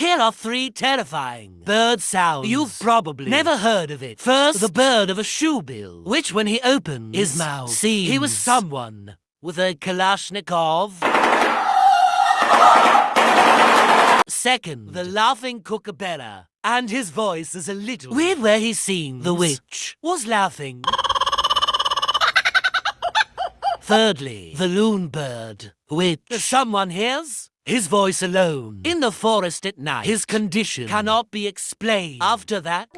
Here are 3 terrifying bird sounds. You've probably never heard of it. First, the bird of a shoebill, which when he opened his mouth, seems he was someone with a Kalashnikov. Second, the laughing kookaburra, and his voice is a little weird where he seems the witch was laughing. Thirdly, the loon bird, which someone hears his voice alone in the forest at night. His condition cannot be explained. After that,